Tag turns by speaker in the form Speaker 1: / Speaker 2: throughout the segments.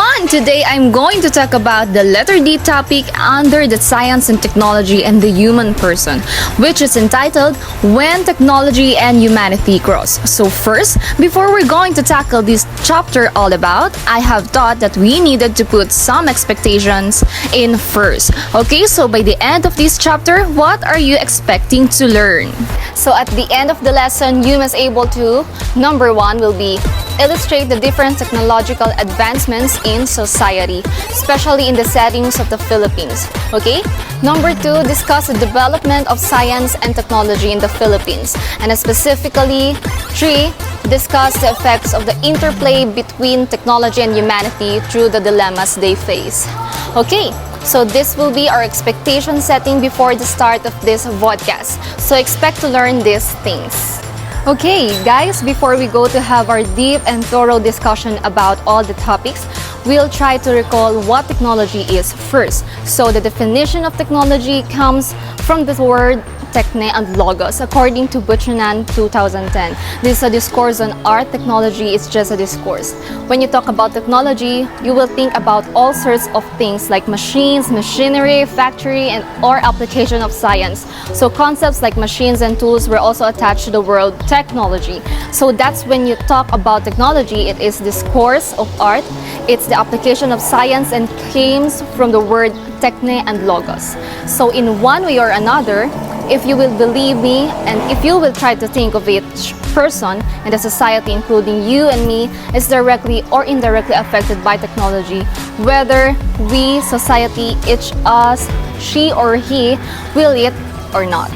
Speaker 1: everyone! Today I'm going to talk about the letter D topic under the science and technology and the human person, which is entitled When Technology and Humanity Cross. So first, before we're going to tackle this chapter all about, I have thought that we needed to put some expectations in first. Okay, so by the end of this chapter, what are you expecting to learn? So at the end of the lesson, you must able to, number one will be illustrate the different technological advancements in society, especially in the settings of the Philippines. Okay? Number two, discuss the development of science and technology in the Philippines. And specifically, three, discuss the effects of the interplay between technology and humanity through the dilemmas they face. Okay, so this will be our expectation setting before the start of this vodcast. So expect to learn these things. Okay, guys, before we go to have our deep and thorough discussion about all the topics, we'll try to recall what technology is first. So the definition of technology comes from the word techne and logos, according to Buchanan 2010. This is a discourse on art. Technology is just a discourse. When you talk about technology, you will think about all sorts of things like machines, machinery, factory, and or application of science. So concepts like machines and tools were also attached to the word technology. So that's when you talk about technology, it is discourse of art. It's the application of science and claims from the word techne and logos. So in one way or another, if you will believe me and if you will try to think of each person in the society, including you and me, is directly or indirectly affected by technology, whether we, society, each us, she or he, will it or not.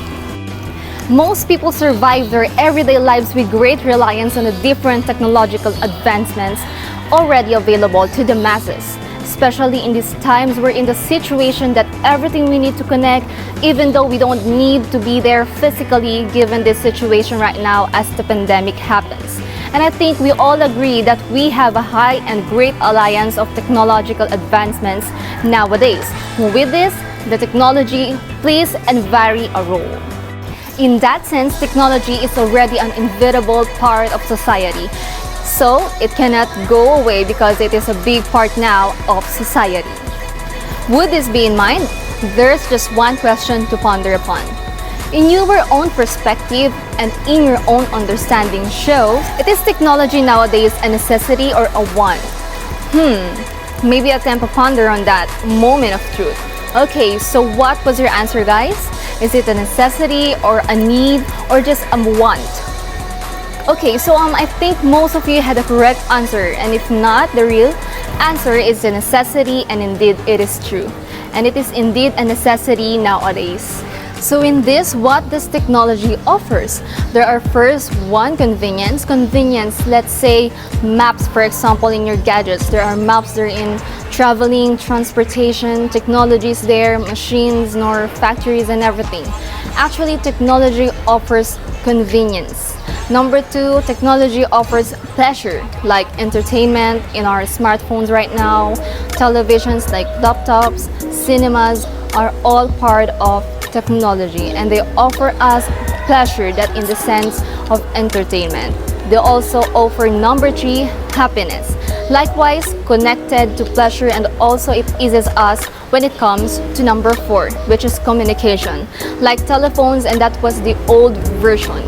Speaker 1: Most people survive their everyday lives with great reliance on the different technological advancements already available to the masses. Especially in these times, we're in the situation that everything we need to connect, even though we don't need to be there physically given this situation right now as the pandemic happens. And I think we all agree that we have a high and great alliance of technological advancements nowadays. With this, the technology plays and vary a role. In that sense, technology is already an inevitable part of society. So it cannot go away because it is a big part now of society. With this be in mind, there's just one question to ponder upon. In your own perspective and in your own understanding shows, is technology nowadays a necessity or a want? Maybe attempt to ponder on that moment of truth. Okay, so what was your answer, guys? Is it a necessity or a need or just a want? Okay, so I think most of you had the correct answer, and if not, the real answer is a necessity, and indeed it is true. And it is indeed a necessity nowadays. So in this, what does technology offers? There are first one, convenience. Convenience, let's say maps, for example, in your gadgets. There are maps there in traveling, transportation, technologies there, machines, nor factories and everything. Actually, technology offers convenience. Number two, technology offers pleasure, like entertainment in our smartphones right now, televisions like laptops, cinemas are all part of technology, and they offer us pleasure that in the sense of entertainment. They also offer number three, happiness. Likewise, connected to pleasure, and also it eases us when it comes to number four, which is communication, like telephones, and that was the old version.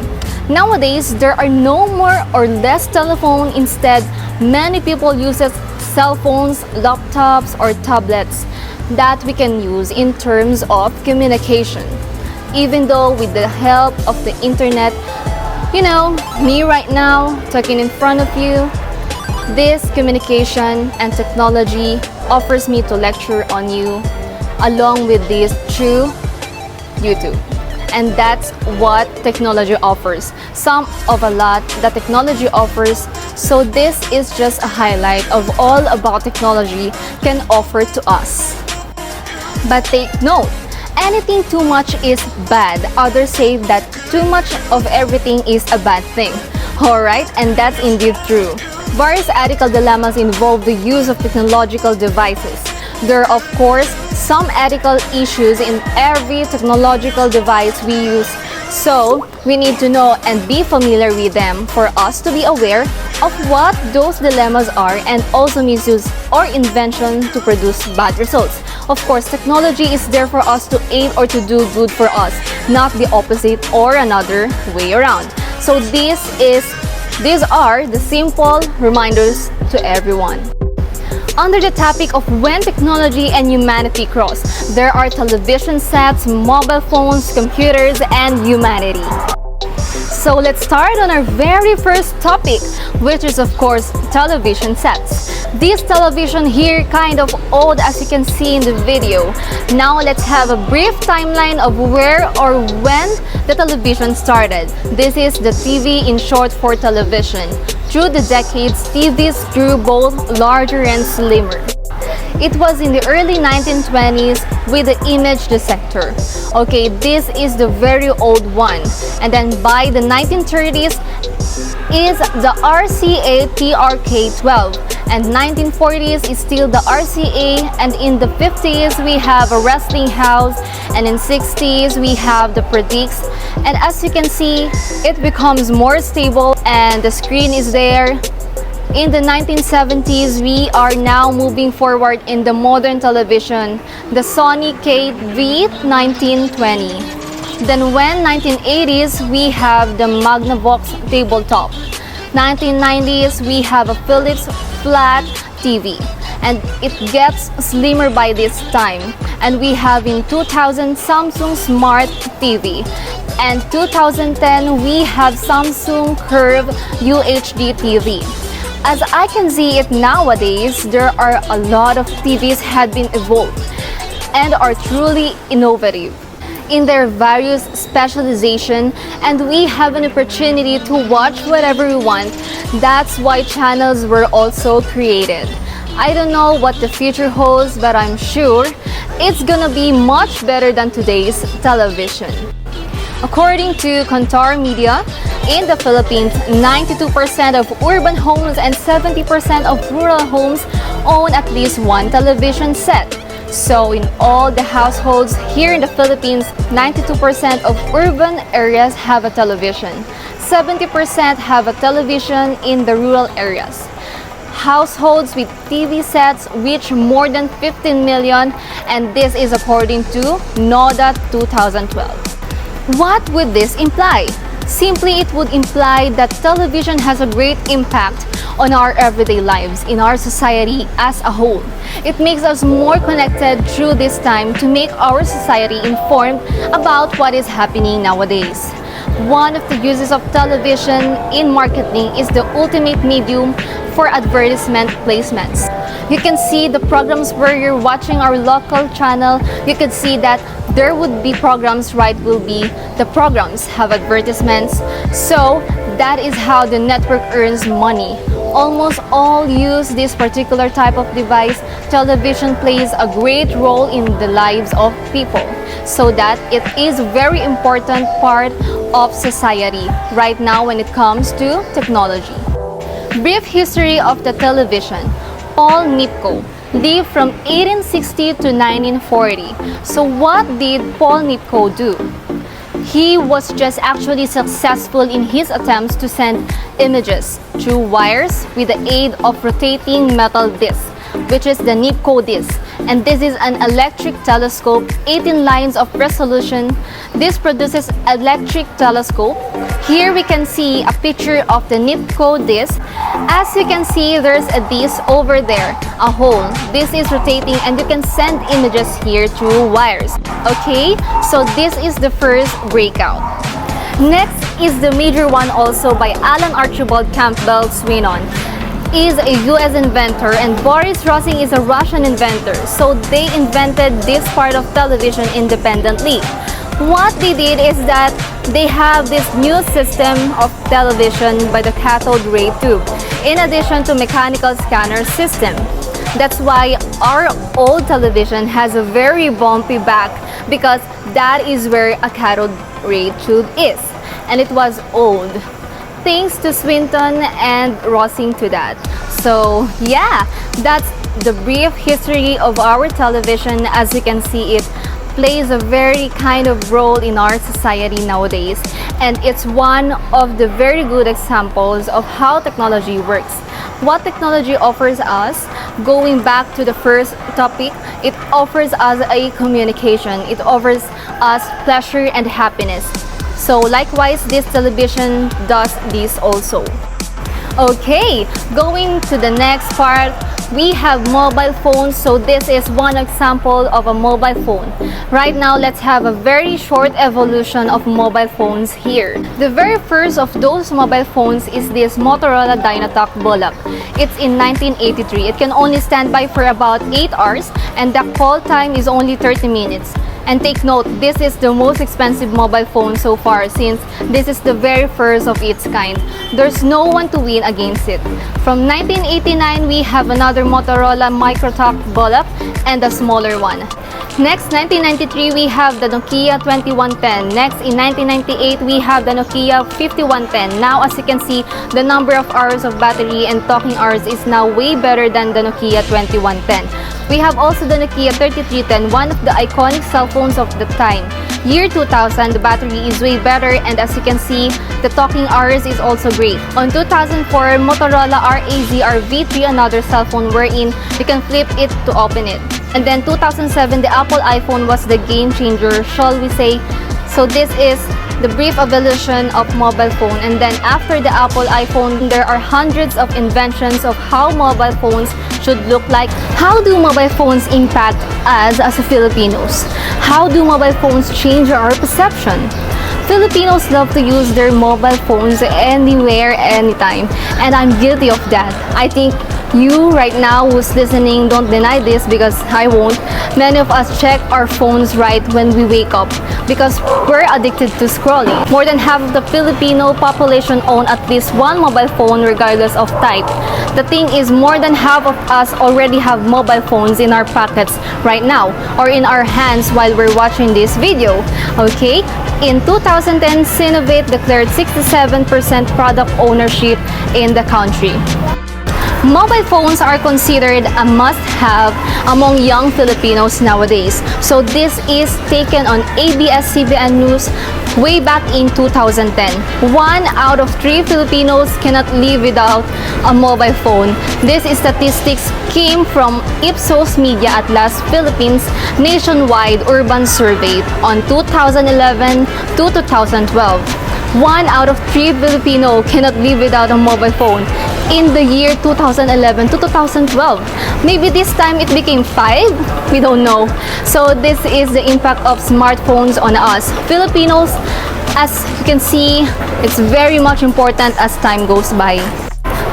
Speaker 1: Nowadays, there are no more or less telephone. Instead, many people use cell phones, laptops, or tablets that we can use in terms of communication. Even though with the help of the internet, you know, me right now talking in front of you, this communication and technology offers me to lecture on you along with this through YouTube. And that's what technology offers. Some of a lot that technology offers. So this is just a highlight of all about technology can offer to us. But take note, anything too much is bad. Others say that too much of everything is a bad thing. Alright, and that's indeed true. Various ethical dilemmas involve the use of technological devices. There are, of course, some ethical issues in every technological device we use So, we need to know and be familiar with them for us to be aware of what those dilemmas are and also misuse or invention to produce bad results. Of course, technology is there for us to aim or to do good for us, not the opposite or another way around. So these are the simple reminders to everyone. Under the topic of when technology and humanity cross, there are television sets, mobile phones, computers, and humanity. So let's start on our very first topic, which is of course television sets. This television here kind of old as you can see in the video. Now let's have a brief timeline of where or when the television started. This is the TV in short for television. Through the decades, TVs grew both larger and slimmer. It was in the early 1920s with the image detector. Okay, this is the very old one. And then by the 1930s is the RCA TRK12. And 1940s is still the RCA. And in the 50s we have a wrestling house. And in 60s we have the Predix. And as you can see, it becomes more stable and the screen is there. In the 1970s, we are now moving forward in the modern television, the Sony KV1920. Then when 1980s, we have the Magnavox tabletop. 1990s, we have a Philips flat TV. And it gets slimmer by this time. And we have in 2000 Samsung Smart TV. And 2010, we have Samsung Curve UHD TV. As I can see it nowadays, there are a lot of TVs had been evolved and are truly innovative in their various specialization, and we have an opportunity to watch whatever we want. That's why channels were also created. I don't know what the future holds, but I'm sure it's gonna be much better than today's television. According to Kantar Media, in the Philippines, 92% of urban homes and 70% of rural homes own at least one television set. So in all the households here in the Philippines, 92% of urban areas have a television. 70% have a television in the rural areas. Households with TV sets reach more than 15 million, and this is according to NODA 2012. What would this imply? Simply, it would imply that television has a great impact on our everyday lives, in our society as a whole. It makes us more connected through this time to make our society informed about what is happening nowadays. One of the uses of television in marketing is the ultimate medium for advertisement placements. You can see the programs where you're watching our local channel. You could see that there would be programs, right? Will be the programs have advertisements. So that is how the network earns money. Almost all use this particular type of device. Television plays a great role in the lives of people, so that it is a very important part of society right now when it comes to technology. Brief history of the television. Paul Nipkow lived from 1860 to 1940. So what did Paul Nipkow do? He was just actually successful in his attempts to send images through wires with the aid of rotating metal disc, which is the Nipkow disc. And this is an electric telescope, 18 lines of resolution. This produces electric telescope. Here we can see a picture of the Nipkow disc. As you can see, there's a disc over there, a hole. This is rotating and you can send images here through wires. Okay, so this is the first breakout. Next is the major one also by Alan Archibald Campbell Swinnon. Is a US inventor and Boris Rosing is a Russian inventor. So they invented this part of television independently. What they did is that they have this new system of television by the cathode ray tube, in addition to mechanical scanner system. That's why our old television has a very bumpy back, because that is where a cathode ray tube is. And it was old. Thanks to Swinton and Rosing to that. So yeah, that's the brief history of our television as you can see it plays a very kind of role in our society nowadays, and it's one of the very good examples of how technology works. What technology offers us, going back to the first topic, it offers us a communication. It offers us pleasure and happiness. So likewise, this television does this also. Okay, going to the next part, we have mobile phones. So this is one example of a mobile phone. Right now, let's have a very short evolution of mobile phones here. The very first of those mobile phones is this Motorola Dynatalk Bullock. It's in 1983. It can only stand by for about 8 hours and the call time is only 30 minutes. And take note, this is the most expensive mobile phone so far since this is the very first of its kind. There's no one to win against it. From 1989, we have another Motorola Microtalk Bullock and a smaller one. Next, 1993, we have the Nokia 2110. Next, in 1998, we have the Nokia 5110. Now, as you can see, the number of hours of battery and talking hours is now way better than the Nokia 2110. We have also the Nokia 3310, one of the iconic cell phones of the time. Year 2000, the battery is way better, and as you can see, the talking hours is also great. On 2004, Motorola RAZR V3, another cell phone wherein you can flip it to open it. And then 2007, the Apple iPhone was the game changer, shall we say. So this is the brief evolution of mobile phone. And then after the Apple iPhone, there are hundreds of inventions of how mobile phones should look like. How do mobile phones impact us as Filipinos? How do mobile phones change our perception? Filipinos love to use their mobile phones anywhere, anytime. And I'm guilty of that. I think you right now who's listening don't deny this because I won't. Many of us check our phones right when we wake up because we're addicted to scrolling. More than half of the Filipino population own at least one mobile phone regardless of type. The thing is, more than half of us already have mobile phones in our pockets right now or in our hands while we're watching this video. Okay? In 2010, Sinovate declared 67% product ownership in the country. Mobile phones are considered a must-have among young Filipinos nowadays. So this is taken on ABS-CBN News way back in 2010. 1 out of 3 Filipinos cannot live without a mobile phone. This statistics came from Ipsos Media Atlas Philippines nationwide urban survey on 2011 to 2012. 1 out of 3 Filipino cannot live without a mobile phone in the year 2011 to 2012. Maybe this time it became 5? We don't know. So this is the impact of smartphones on us. Filipinos, as you can see, it's very much important as time goes by.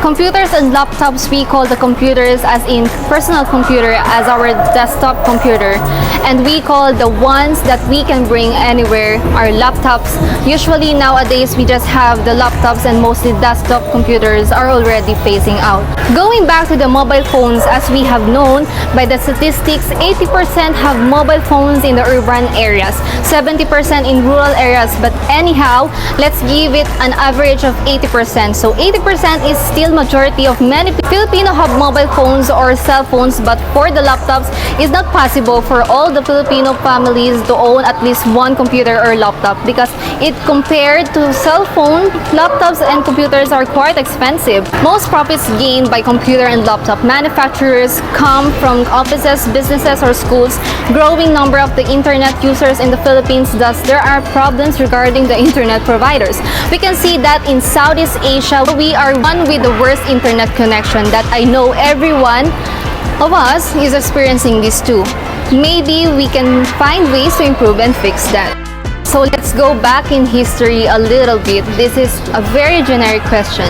Speaker 1: Computers and laptops, we call the computers as in personal computer as our desktop computer, and we call the ones that we can bring anywhere our laptops. Usually nowadays we just have the laptops and mostly desktop computers are already phasing out. Going back to the mobile phones, as we have known by the statistics, 80% have mobile phones in the urban areas, 70% in rural areas, but anyhow, let's give it an average of 80%. So 80% is still majority of many Filipino have mobile phones or cell phones, but for the laptops, it's not possible for all the Filipino families to own at least one computer or laptop because it compared to cell phone, laptops and computers are quite expensive. Most profits gained by computer and laptop manufacturers come from offices, businesses or schools. Growing number of the internet users in the Philippines, thus there are problems regarding the internet providers. We can see that in Southeast Asia, we are one with the worst internet connection that I know everyone of us is experiencing this too. Maybe we can find ways to improve and fix that. So let's go back in history a little bit. This is a very generic question.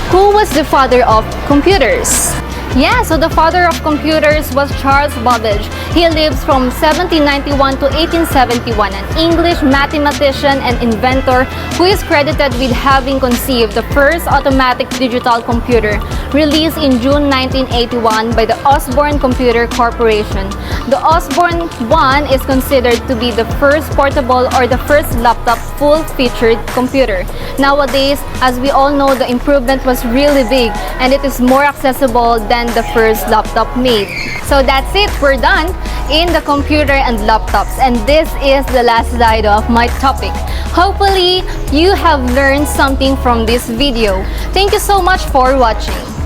Speaker 1: Who was the father of computers? Yeah, so the father of computers was Charles Babbage. He lives from 1791 to 1871, an English mathematician and inventor who is credited with having conceived the first automatic digital computer, released in June 1981 by the Osborne Computer Corporation. The Osborne 1 is considered to be the first portable or the first laptop full-featured computer. Nowadays, as we all know, the improvement was really big and it is more accessible than than the first laptop made. So that's it, we're done in the computer and laptops, and this is the last slide of my topic. Hopefully, you have learned something from this video. Thank you so much for watching.